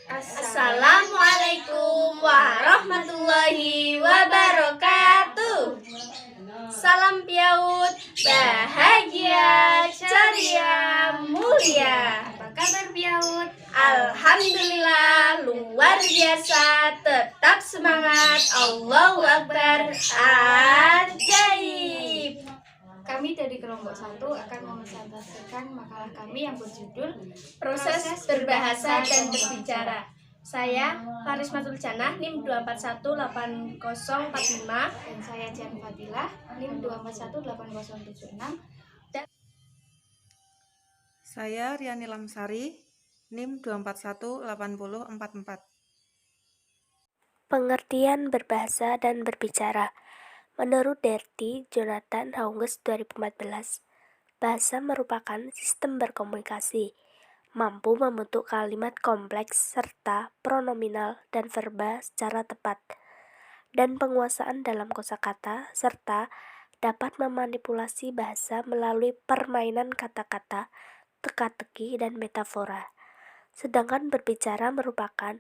Assalamualaikum warahmatullahi wabarakatuh. Salam piaut, bahagia, ceria, mulia. Apa kabar piaut? Alhamdulillah, luar biasa. Tetap semangat. Allahu Akbar. Ajaib. Kami dari kelompok 1 akan mempresentasikan makalah kami yang berjudul Proses berbahasa dan berbicara. Saya Farismatul Janah, NIM 2418045. dan saya Jan Fadilah, NIM 2418076. Saya Riani Lamsari, NIM 2418044. Pengertian berbahasa dan berbicara. Menurut Derty Jonathan Hauges 2014, bahasa merupakan sistem berkomunikasi, mampu membentuk kalimat kompleks serta pronominal dan verba secara tepat, dan penguasaan dalam kosakata, serta dapat memanipulasi bahasa melalui permainan kata-kata, teka-teki, dan metafora. Sedangkan berbicara merupakan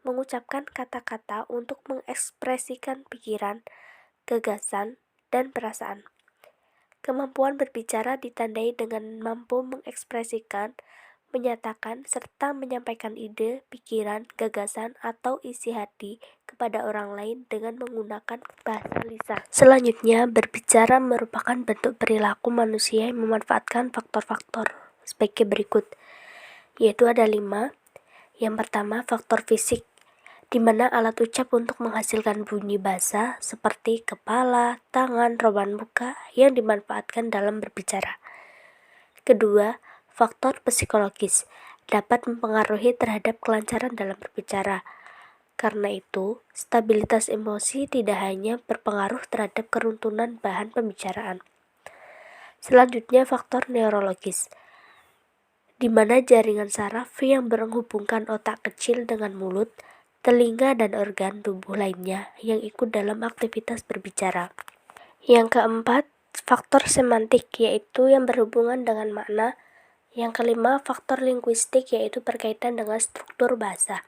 mengucapkan kata-kata untuk mengekspresikan pikiran, gagasan, dan perasaan. Kemampuan berbicara ditandai dengan mampu mengekspresikan, menyatakan, serta menyampaikan ide, pikiran, gagasan, atau isi hati kepada orang lain dengan menggunakan bahasa lisan. Selanjutnya, berbicara merupakan bentuk perilaku manusia yang memanfaatkan faktor-faktor sebagai berikut, yaitu ada 5. Yang pertama, faktor fisik, di mana alat ucap untuk menghasilkan bunyi bahasa seperti kepala, tangan, roban muka yang dimanfaatkan dalam berbicara. Kedua, faktor psikologis dapat mempengaruhi terhadap kelancaran dalam berbicara. Karena itu, stabilitas emosi tidak hanya berpengaruh terhadap keruntuhan bahan pembicaraan. Selanjutnya, faktor neurologis, di mana jaringan saraf yang menghubungkan otak kecil dengan mulut, telinga, dan organ tubuh lainnya yang ikut dalam aktivitas berbicara. Yang keempat, faktor semantik, yaitu yang berhubungan dengan makna. Yang kelima, faktor linguistik, yaitu berkaitan dengan struktur bahasa.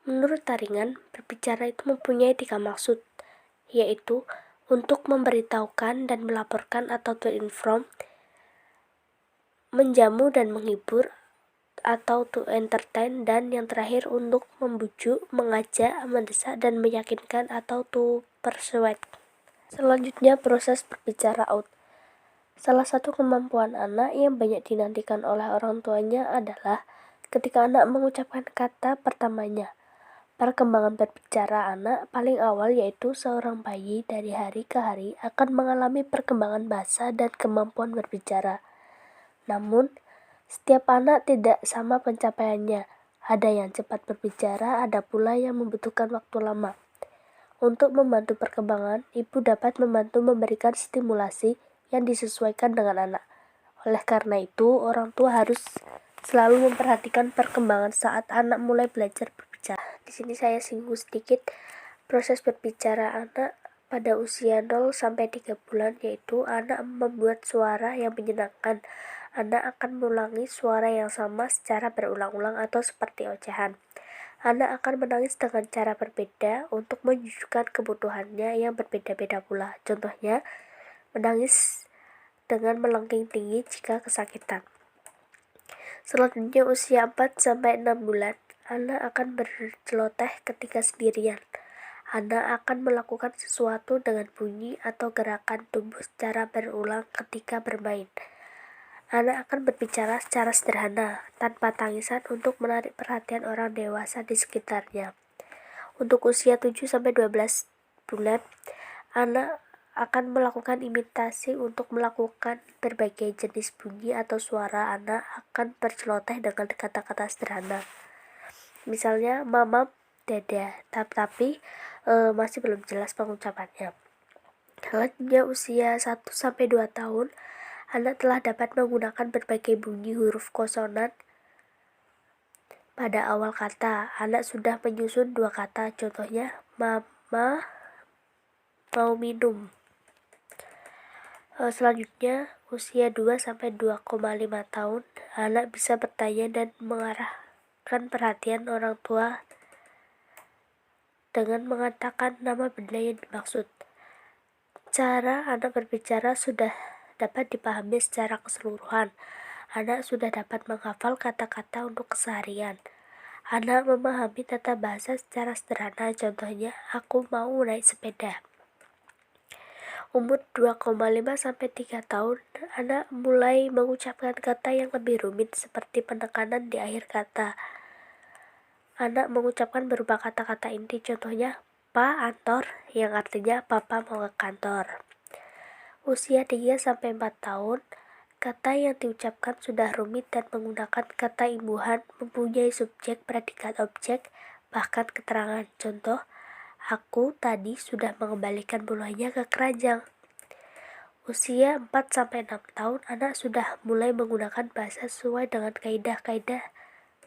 Menurut Taringan, berbicara itu mempunyai 3 maksud, yaitu untuk memberitahukan dan melaporkan atau to inform, menjamu dan menghibur atau to entertain, dan yang terakhir untuk membujuk, mengajak, mendesak, dan meyakinkan atau to persuade. Selanjutnya, proses berbicara out. Salah satu kemampuan anak yang banyak dinantikan oleh orang tuanya adalah ketika anak mengucapkan kata pertamanya. Perkembangan berbicara anak paling awal yaitu seorang bayi dari hari ke hari akan mengalami perkembangan bahasa dan kemampuan berbicara. Namun, setiap anak tidak sama pencapaiannya. Ada yang cepat berbicara, ada pula yang membutuhkan waktu lama. Untuk membantu perkembangan, ibu dapat membantu memberikan stimulasi yang disesuaikan dengan anak. Oleh karena itu, orang tua harus selalu memperhatikan perkembangan saat anak mulai belajar berbicara. Di sini saya singgung sedikit proses berbicara anak pada usia 0 sampai 3 bulan, yaitu anak membuat suara yang menyenangkan. Anak akan mengulangi suara yang sama secara berulang-ulang atau seperti ocehan. Anak akan menangis dengan cara berbeda untuk menunjukkan kebutuhannya yang berbeda-beda pula. Contohnya, menangis dengan melengking tinggi jika kesakitan. Selanjutnya usia 4 sampai 6 bulan, anak akan berceloteh ketika sendirian. Anak akan melakukan sesuatu dengan bunyi atau gerakan tubuh secara berulang ketika bermain. Anak akan berbicara secara sederhana, tanpa tangisan untuk menarik perhatian orang dewasa di sekitarnya. Untuk usia 7 sampai 12 bulan, anak akan melakukan imitasi untuk melakukan berbagai jenis bunyi atau suara. Anak akan berceloteh dengan kata-kata sederhana. Misalnya, mama, dada, tapi masih belum jelas pengucapannya. Selanjutnya usia 1 sampai 2 tahun, anak telah dapat menggunakan berbagai bunyi huruf konsonan pada awal kata. Anak sudah menyusun 2 kata, contohnya mama mau minum. Selanjutnya usia 2 sampai 2,5 tahun, anak bisa bertanya dan mengarah mendapatkan perhatian orang tua dengan mengatakan nama benda yang dimaksud. Cara anak berbicara sudah dapat dipahami secara keseluruhan. Anak sudah dapat menghafal kata-kata untuk keseharian. Anak memahami tata bahasa secara sederhana, contohnya, aku mau naik sepeda. Umur 2,5-3 tahun, anak mulai mengucapkan kata yang lebih rumit seperti penekanan di akhir kata. Anak mengucapkan berupa kata-kata inti, contohnya, Pa antor, yang artinya papa mau ke kantor. Usia 3-4 tahun, kata yang diucapkan sudah rumit dan menggunakan kata imbuhan, mempunyai subjek, predikat, objek, bahkan keterangan. Contoh, aku tadi sudah mengembalikan bolanya ke keranjang. Usia 4-6 tahun, anak sudah mulai menggunakan bahasa sesuai dengan kaidah-kaidah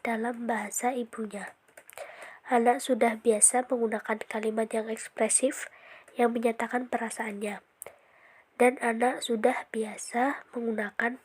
dalam bahasa ibunya. Anak sudah biasa menggunakan kalimat yang ekspresif yang menyatakan perasaannya. Dan anak sudah biasa menggunakan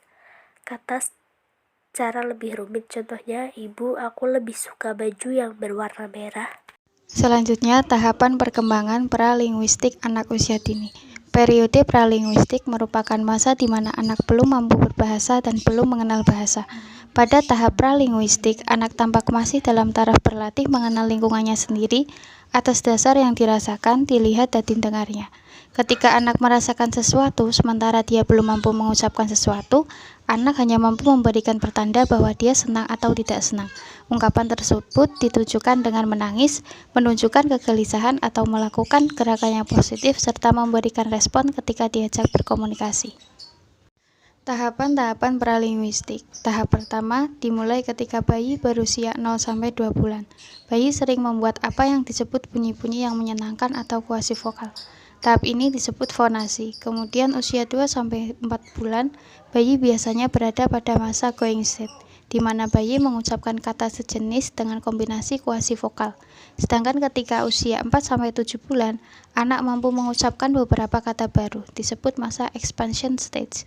kata secara lebih rumit, contohnya, ibu, aku lebih suka baju yang berwarna merah. Selanjutnya, tahapan perkembangan pralinguistik anak usia dini. Periode pralinguistik merupakan masa di mana anak belum mampu berbahasa dan belum mengenal bahasa. Pada tahap pralinguistik, anak tampak masih dalam taraf berlatih mengenal lingkungannya sendiri atas dasar yang dirasakan, dilihat, dan didengarnya. Ketika anak merasakan sesuatu, sementara dia belum mampu mengucapkan sesuatu, anak hanya mampu memberikan pertanda bahwa dia senang atau tidak senang. Ungkapan tersebut ditujukan dengan menangis, menunjukkan kegelisahan, atau melakukan gerakan yang positif, serta memberikan respon ketika diajak berkomunikasi. Tahapan-tahapan pralinguistik. Tahap pertama dimulai ketika bayi berusia 0-2 bulan. Bayi sering membuat apa yang disebut bunyi-bunyi yang menyenangkan atau kuasi vokal. Tahap ini disebut fonasi. Kemudian usia 2-4 bulan, bayi biasanya berada pada masa going state, di mana bayi mengucapkan kata sejenis dengan kombinasi kuasi vokal. Sedangkan ketika usia 4-7 bulan, anak mampu mengucapkan beberapa kata baru, disebut masa expansion stage.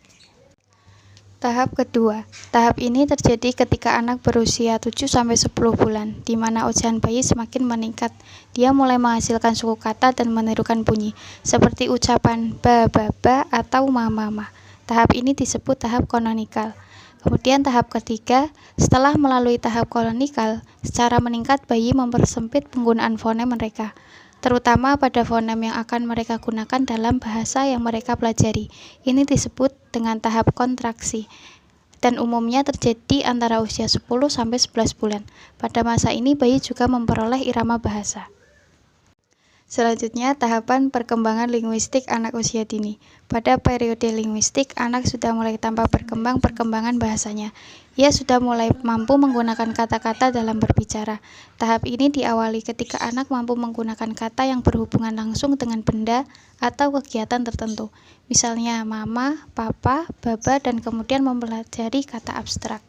Tahap kedua. Tahap ini terjadi ketika anak berusia 7-10 bulan, di mana ucapan bayi semakin meningkat. Dia mulai menghasilkan suku kata dan menirukan bunyi, seperti ucapan ba, ba, ba, atau ma, ma, ma. Tahap ini disebut tahap kanonikal. Kemudian tahap ketiga, setelah melalui tahap kanonikal, secara meningkat bayi mempersempit penggunaan fonem mereka, terutama pada fonem yang akan mereka gunakan dalam bahasa yang mereka pelajari. Ini disebut dengan tahap kontraksi, dan umumnya terjadi antara usia 10-11 bulan. Pada masa ini bayi juga memperoleh irama bahasa. Selanjutnya, tahapan perkembangan linguistik anak usia dini. Pada periode linguistik, anak sudah mulai tampak berkembang perkembangan bahasanya. Ia sudah mulai mampu menggunakan kata-kata dalam berbicara. Tahap ini diawali ketika anak mampu menggunakan kata yang berhubungan langsung dengan benda atau kegiatan tertentu. Misalnya mama, papa, baba, dan kemudian mempelajari kata abstrak.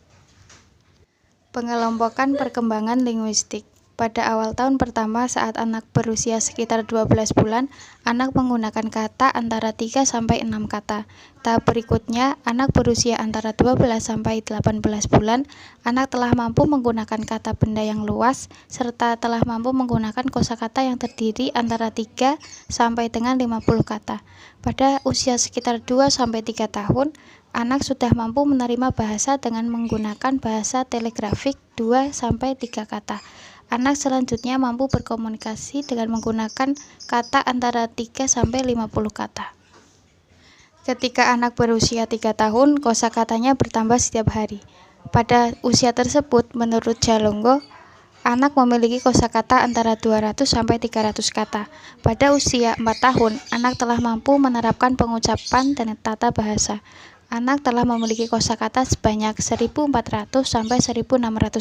Pengelompokan perkembangan linguistik. Pada awal tahun pertama saat anak berusia sekitar 12 bulan, anak menggunakan kata antara 3-6 kata. Tahap berikutnya, anak berusia antara 12-18 bulan, anak telah mampu menggunakan kata benda yang luas, serta telah mampu menggunakan kosakata yang terdiri antara 3 sampai dengan 50 kata. Pada usia sekitar 2-3 tahun, anak sudah mampu menerima bahasa dengan menggunakan bahasa telegrafik 2-3 kata. Anak selanjutnya mampu berkomunikasi dengan menggunakan kata antara 3-50 kata. Ketika anak berusia 3 tahun, kosakatanya bertambah setiap hari. Pada usia tersebut, menurut Jalonggo, anak memiliki kosakata antara 200-300 kata. Pada usia 4 tahun, anak telah mampu menerapkan pengucapan dan tata bahasa. Anak telah memiliki kosakata sebanyak 1.400-1.600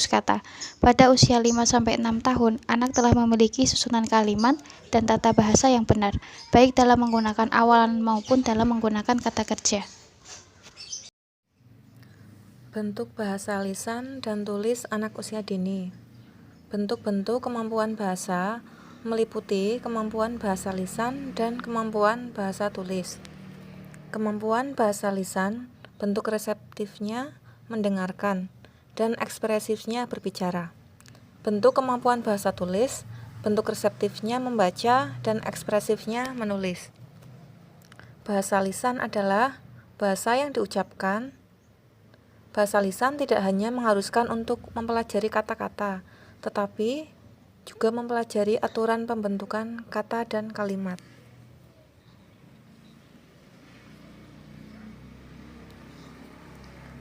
kata. Pada usia 5-6 tahun, anak telah memiliki susunan kalimat dan tata bahasa yang benar, baik dalam menggunakan awalan maupun dalam menggunakan kata kerja. Bentuk bahasa lisan dan tulis anak usia dini. Bentuk-bentuk kemampuan bahasa meliputi kemampuan bahasa lisan dan kemampuan bahasa tulis. Kemampuan bahasa lisan, bentuk reseptifnya mendengarkan, dan ekspresifnya berbicara. bentuk kemampuan bahasa tulis, bentuk reseptifnya membaca, dan ekspresifnya menulis. Bahasa lisan adalah bahasa yang diucapkan. Bahasa lisan tidak hanya mengharuskan untuk mempelajari kata-kata, tetapi juga mempelajari aturan pembentukan kata dan kalimat.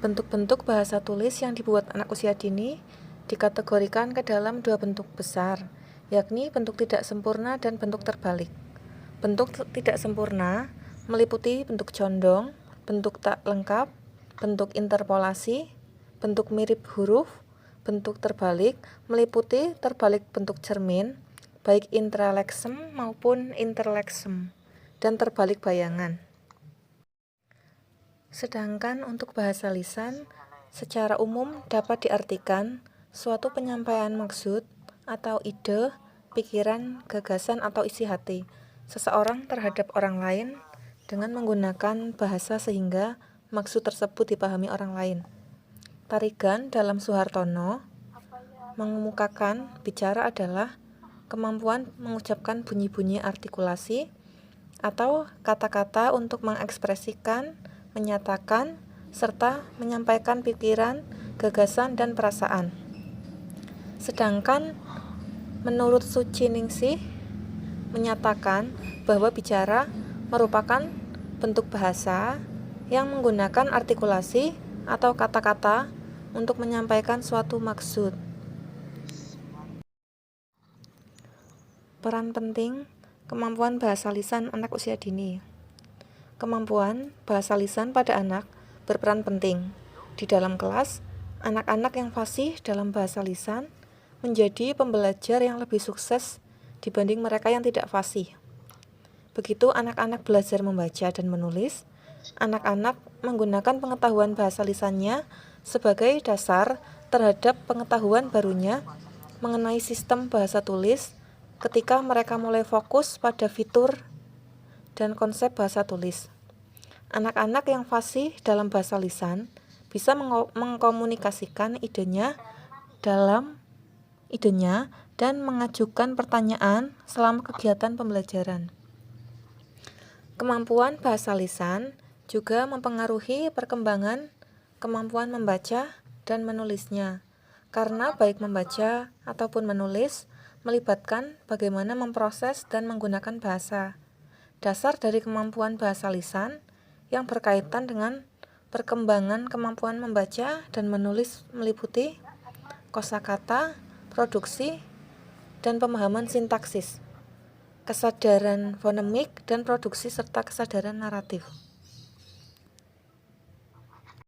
Bentuk-bentuk bahasa tulis yang dibuat anak usia dini dikategorikan ke dalam dua bentuk besar, yakni bentuk tidak sempurna dan bentuk terbalik. Bentuk tidak sempurna meliputi bentuk condong, bentuk tak lengkap, bentuk interpolasi, bentuk mirip huruf. Bentuk terbalik meliputi terbalik bentuk cermin, baik intraleksem maupun interleksem, dan terbalik bayangan. Sedangkan untuk bahasa lisan, secara umum dapat diartikan suatu penyampaian maksud atau ide, pikiran, gagasan atau isi hati seseorang terhadap orang lain dengan menggunakan bahasa sehingga maksud tersebut dipahami orang lain. Tarigan dalam Suhartono mengemukakan bicara adalah kemampuan mengucapkan bunyi-bunyi artikulasi atau kata-kata untuk mengekspresikan, menyatakan, serta menyampaikan pikiran, gagasan, dan perasaan. Sedangkan menurut Suciningsih menyatakan bahwa bicara merupakan bentuk bahasa yang menggunakan artikulasi atau kata-kata untuk menyampaikan suatu maksud. Peran penting kemampuan bahasa lisan anak usia dini. Kemampuan bahasa lisan pada anak berperan penting. Di dalam kelas, anak-anak yang fasih dalam bahasa lisan menjadi pembelajar yang lebih sukses dibanding mereka yang tidak fasih. Begitu anak-anak belajar membaca dan menulis, anak-anak menggunakan pengetahuan bahasa lisannya sebagai dasar terhadap pengetahuan barunya mengenai sistem bahasa tulis ketika mereka mulai fokus pada fitur dan konsep bahasa tulis. Anak-anak yang fasih dalam bahasa lisan bisa mengkomunikasikan idenya dan mengajukan pertanyaan selama kegiatan pembelajaran. Kemampuan bahasa lisan juga mempengaruhi perkembangan kemampuan membaca dan menulisnya, karena baik membaca ataupun menulis melibatkan bagaimana memproses dan menggunakan bahasa. Dasar dari kemampuan bahasa lisan yang berkaitan dengan perkembangan kemampuan membaca dan menulis meliputi kosakata, produksi, dan pemahaman sintaksis, kesadaran fonemik, dan produksi serta kesadaran naratif.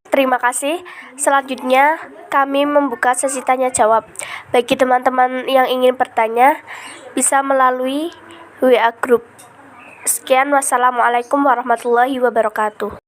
Terima kasih. Selanjutnya kami membuka sesi tanya jawab. Bagi teman-teman yang ingin bertanya, bisa melalui WA Group. Sekian, wassalamualaikum warahmatullahi wabarakatuh.